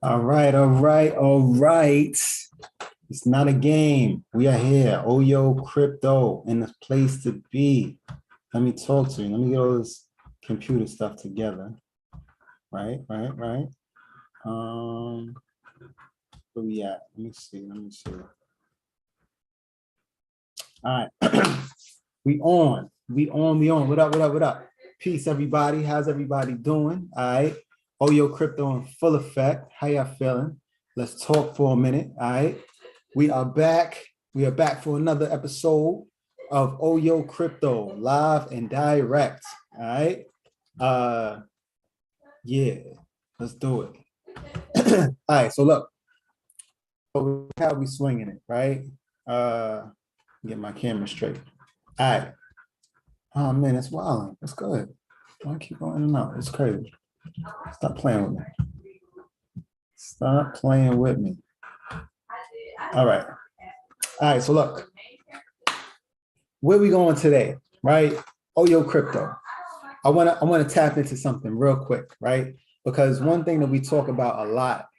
All right, all right, all right. It's not a game. We are here. O.Y.O crypto in the place to be. Let me talk to you. Let me get all this computer stuff together. Right. Where we at? Let me see. All right. We on. What up? Peace, everybody. How's everybody doing? All right. O.Y.O crypto in full effect. How y'all feeling? Let's talk for a minute. All right. We are back. We are back for another episode of O.Y.O crypto live and direct. All right. Yeah, let's do it. All right. So look, how we swinging it, right? Get my camera straight. All right. Oh man, it's wild. It's good. Why keep going in and out? It's crazy. Stop playing with me. Stop playing with me. All right. All right. So look, where we going today, right? O.Y.O crypto. I want to tap into something real quick, right? Because one thing that we talk about a lot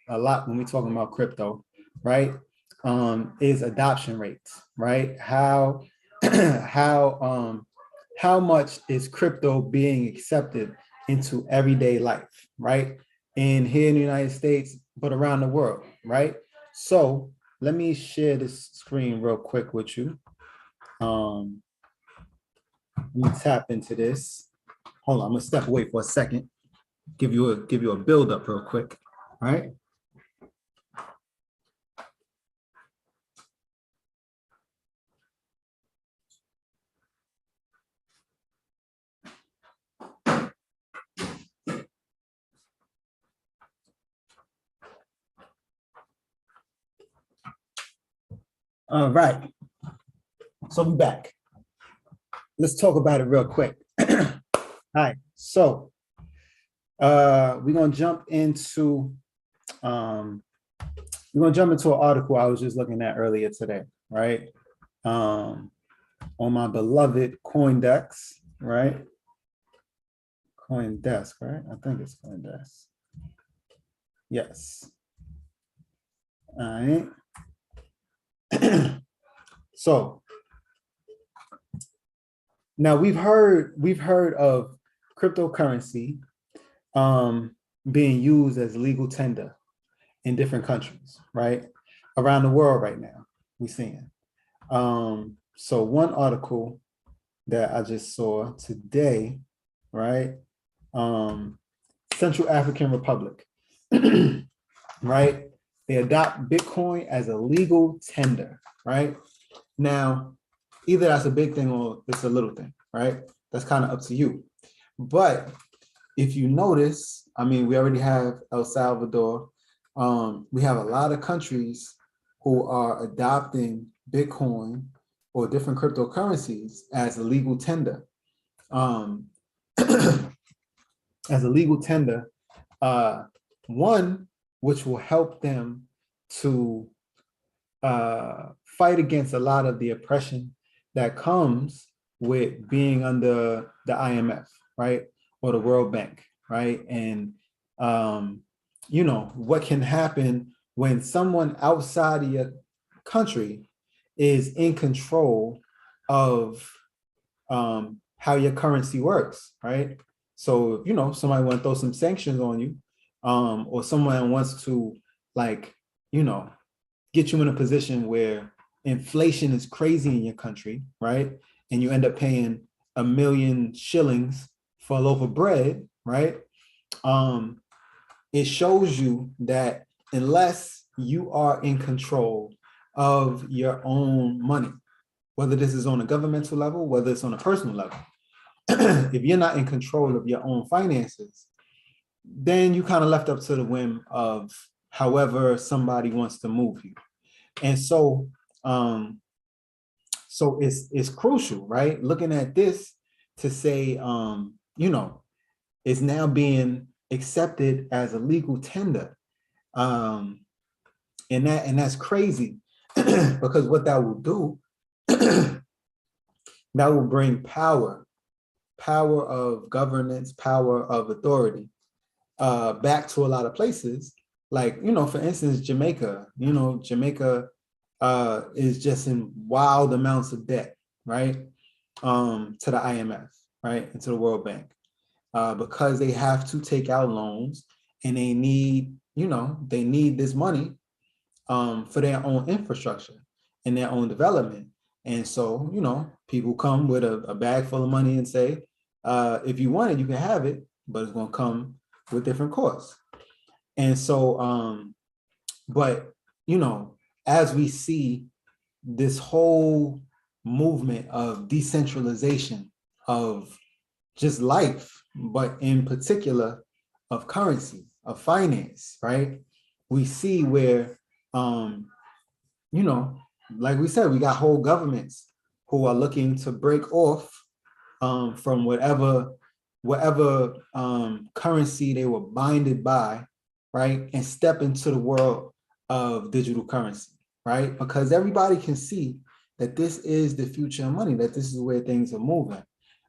when we talking about crypto, right, is adoption rates, right? How much is crypto being accepted into everyday life, right? And here in the United States, but around the world, right? So let me share this screen real quick with you. Let me tap into this. Hold on, I'm gonna step away for a second. Give you a build up real quick, all right? All right, so we're back. Let's talk about it real quick. All right, so we're gonna jump into an article I was just looking at earlier today, right? On my beloved CoinDesk, right? CoinDesk, right? I think it's CoinDesk. Yes. All right. So now we've heard of cryptocurrency being used as legal tender in different countries, right? Around the world right now, we're seeing. So one article that I just saw today, right? Central African Republic, right? They adopt Bitcoin as a legal tender, right? Now, either that's a big thing or it's a little thing, right? That's kind of up to you. But if you notice, I mean, we already have El Salvador. We have a lot of countries who are adopting Bitcoin or different cryptocurrencies as a legal tender. As a legal tender, one, which will help them to fight against a lot of the oppression that comes with being under the IMF, right? Or the World Bank, right? And, you know, what can happen when someone outside of your country is in control of how your currency works, right? So, you know, somebody want to throw some sanctions on you, or someone wants to, like, you know, get you in a position where inflation is crazy in your country, right? And you end up paying 1 million shillings for a loaf of bread, right? It shows you that unless you are in control of your own money, whether this is on a governmental level, whether it's on a personal level, if you're not in control of your own finances, then you kind of left up to the whim of however somebody wants to move you. And so it's crucial, right? Looking at this to say, it's now being accepted as a legal tender. And that's crazy because what that will do, that will bring power of governance, power of authority back to a lot of places. Like, for instance, Jamaica, Jamaica is just in wild amounts of debt, right? To the IMF, right? And to the World Bank, because they have to take out loans and they need this money for their own infrastructure and their own development. And so, people come with a bag full of money and say, if you want it, you can have it, but it's going to come with different costs. And so, but, as we see this whole movement of decentralization of just life, but in particular of currency, of finance, right? We see where, like we said, we got whole governments who are looking to break off from whatever currency they were binded by, right? And step into the world of digital currency, right? Because everybody can see that this is the future of money, that this is where things are moving.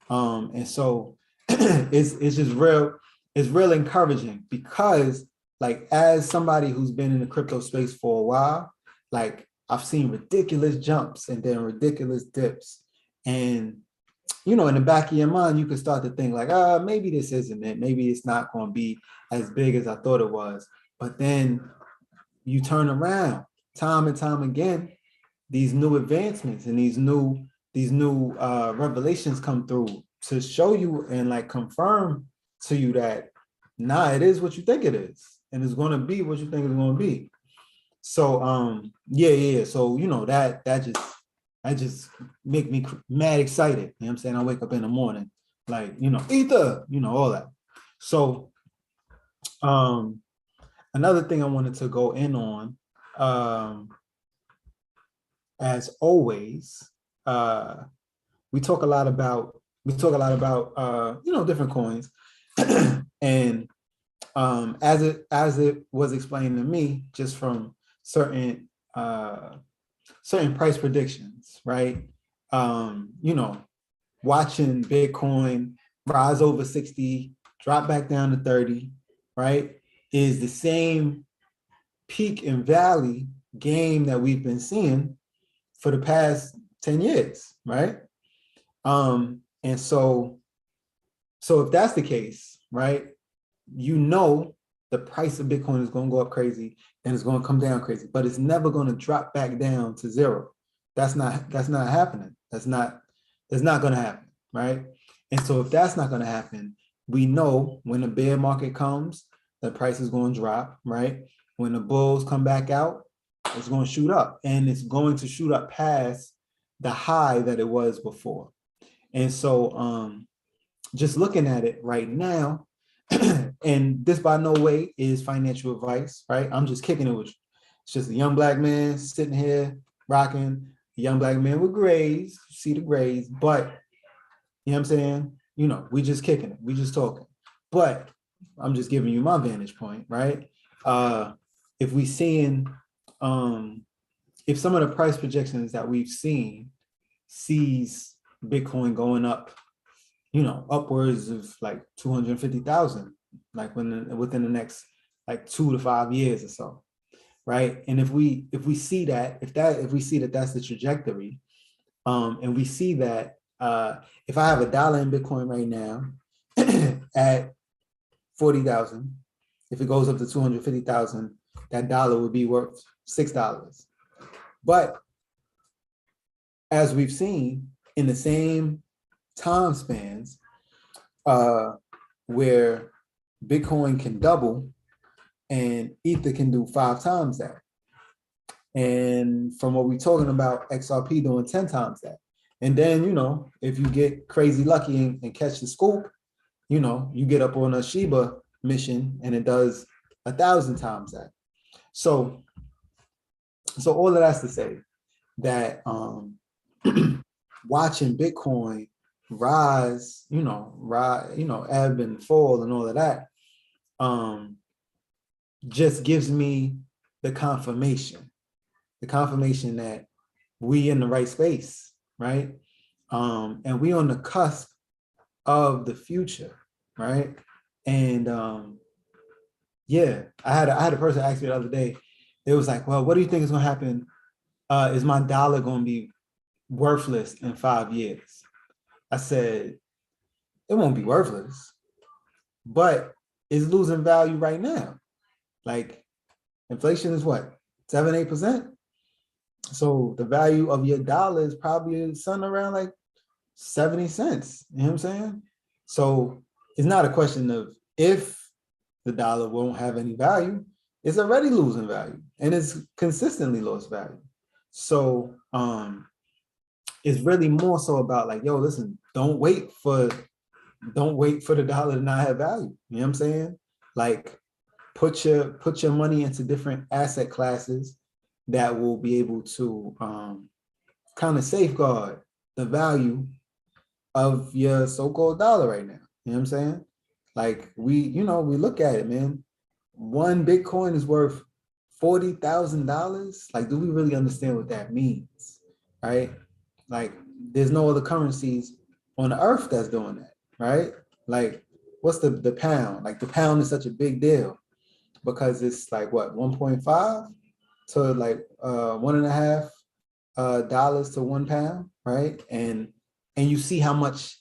And so it's just it's real encouraging because, like, as somebody who's been in the crypto space for a while, like, I've seen ridiculous jumps and then ridiculous dips. And, in the back of your mind, you can start to think like, maybe this isn't it. Maybe it's not going to be as big as I thought it was. But then you turn around time and time again, these new advancements and these new revelations come through to show you and like confirm to you that, nah, it is what you think it is. And it's going to be what you think it's going to be. So, yeah. So, that just make me mad excited. You know what I'm saying? I wake up in the morning, like, ether, all that. So, another thing I wanted to go in on, as always, we talk a lot about different coins. And as it was explained to me, just from certain price predictions, right? Watching Bitcoin rise over 60, drop back down to 30, right, is the same peak and valley game that we've been seeing for the past 10 years, right? And so if that's the case, right, the price of Bitcoin is going to go up crazy and it's going to come down crazy, but it's never going to drop back down to zero. That's not happening. That's not going to happen, right? And so if that's not going to happen, we know when the bear market comes, the price is going to drop, right? When the bulls come back out, it's going to shoot up, and it's going to shoot up past the high that it was before. And so just looking at it right now, and this by no way is financial advice, right? I'm just kicking it with you. It's just a young black man sitting here rocking, a young black man with grays, see the grays, but you know what I'm saying? We just kicking it, we just talking. But I'm just giving you my vantage point, right? If we seeing, if some of the price projections that we've seen sees Bitcoin going up, upwards of like 250,000, like within the next like 2 to 5 years or so, right? And if we see that, if we see that that's the trajectory, and we see that if I have $1 in Bitcoin right now at 40,000, if it goes up to 250,000, that dollar would be worth $6. But as we've seen in the same time spans, where Bitcoin can double and Ether can do 5 times that. And from what we're talking about, XRP doing 10 times that. And then, if you get crazy lucky and catch the scoop, you get up on a Shiba mission and it does 1,000 times that. So all of that's to say that watching Bitcoin rise, ebb and fall and all of that, just gives me the confirmation that we in the right space, right? And we on the cusp of the future, right? And yeah, I had a person ask me the other day. It was like, well, what do you think is gonna happen? Is my dollar gonna be worthless in 5 years? I said, it won't be worthless, but it's losing value right now. Like inflation is what, 7-8%? So the value of your dollar is probably something around like 70 cents. You know what I'm saying? So it's not a question of if the dollar won't have any value, it's already losing value and it's consistently lost value. So it's really more so about like, yo, listen, don't wait for the dollar to not have value. You know what I'm saying? Like put your money into different asset classes that will be able to kind of safeguard the value of your so-called dollar right now. You know what I'm saying? Like we look at it, man. One Bitcoin is worth $40,000. Like, do we really understand what that means? Right? Like, there's no other currencies on the earth that's doing that, right? Like, what's the pound? Like the pound is such a big deal because it's like what, 1.5 to like $1.5 to £1, right? And you see how much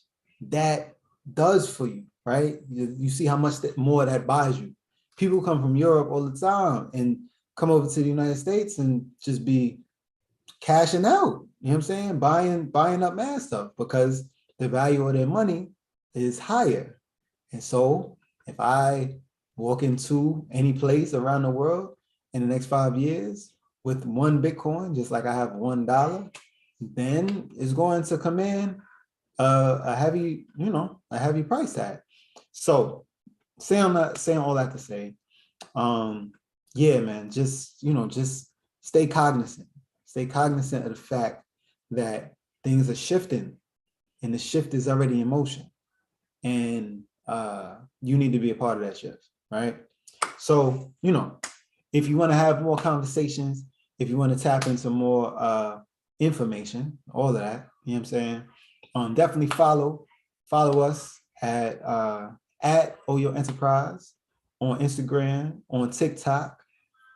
that does for you, right? You see how much more that buys you. People come from Europe all the time and come over to the United States and just be cashing out. You know what I'm saying? Buying up mad stuff because the value of their money is higher. And so if I walk into any place around the world in the next 5 years with one Bitcoin, just like I have $1, then it's going to command a heavy price tag. So saying all that to say, yeah, man, just stay cognizant of the fact that things are shifting and the shift is already in motion, and you need to be a part of that shift, right? So if you want to have more conversations, if you want to tap into more information, all of that, you know what I'm saying, definitely follow us at O.Y.O Enterprise on Instagram, on TikTok,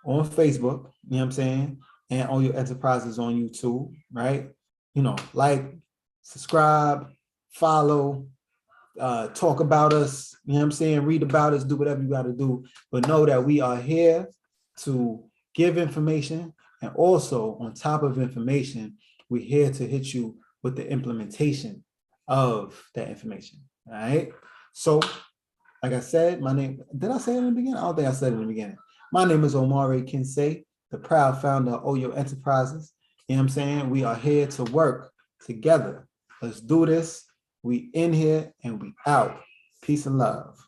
on Facebook, you know what I'm saying, and O.Y.O Enterprises on YouTube, right? Like, subscribe, follow, talk about us, you know what I'm saying, read about us, do whatever you got to do, but know that we are here to give information, and also on top of information, we're here to hit you with the implementation of that information. All right. So, like I said, my name, did I say it in the beginning? I don't think I said it in the beginning. My name is Omare Kinsey, the proud founder of O.Y.O Enterprises. You know what I'm saying? We are here to work together. Let's do this. We in here and we out. Peace and love.